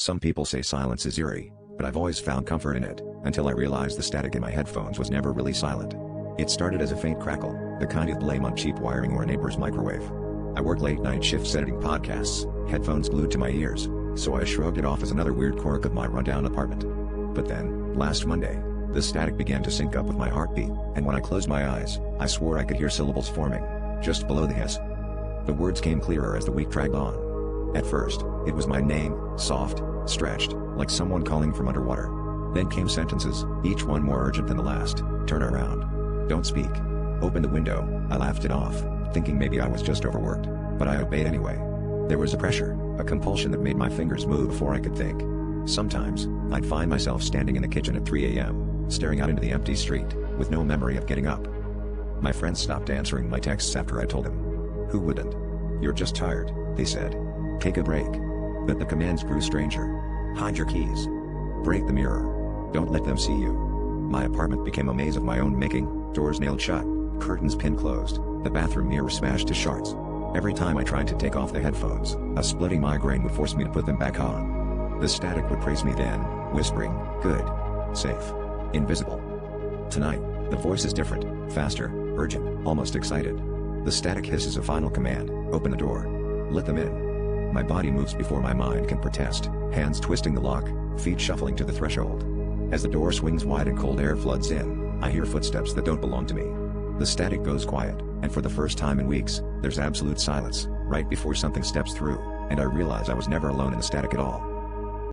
Some people say silence is eerie, but I've always found comfort in it, until I realized the static in my headphones was never really silent. It started as a faint crackle, the kind you'd blame on cheap wiring or a neighbor's microwave. I work late night shifts editing podcasts, headphones glued to my ears, so I shrugged it off as another weird quirk of my rundown apartment. But then, last Monday, the static began to sync up with my heartbeat, and when I closed my eyes, I swore I could hear syllables forming, just below the hiss. The words came clearer as the week dragged on. At first, it was my name, soft, stretched, like someone calling from underwater. Then came sentences, each one more urgent than the last. Turn around. Don't speak. Open the window. I laughed it off, thinking maybe I was just overworked, but I obeyed anyway. There was a pressure, a compulsion that made my fingers move before I could think. Sometimes, I'd find myself standing in the kitchen at 3 a.m., staring out into the empty street, with no memory of getting up. My friends stopped answering my texts after I told them. Who wouldn't? You're just tired, they said. Take a break. But the commands grew stranger. Hide your keys. Break the mirror. Don't let them see you. My apartment became a maze of my own making, doors nailed shut, curtains pinned closed, the bathroom mirror smashed to shards. Every time I tried to take off the headphones, a splitting migraine would force me to put them back on. The static would praise me then, whispering, good, safe, invisible. Tonight, the voice is different, faster, urgent, almost excited. The static hisses a final command, open the door. Let them in. My body moves before my mind can protest, hands twisting the lock, feet shuffling to the threshold. As the door swings wide and cold air floods in, I hear footsteps that don't belong to me. The static goes quiet, and for the first time in weeks, there's absolute silence, right before something steps through, and I realize I was never alone in the static at all.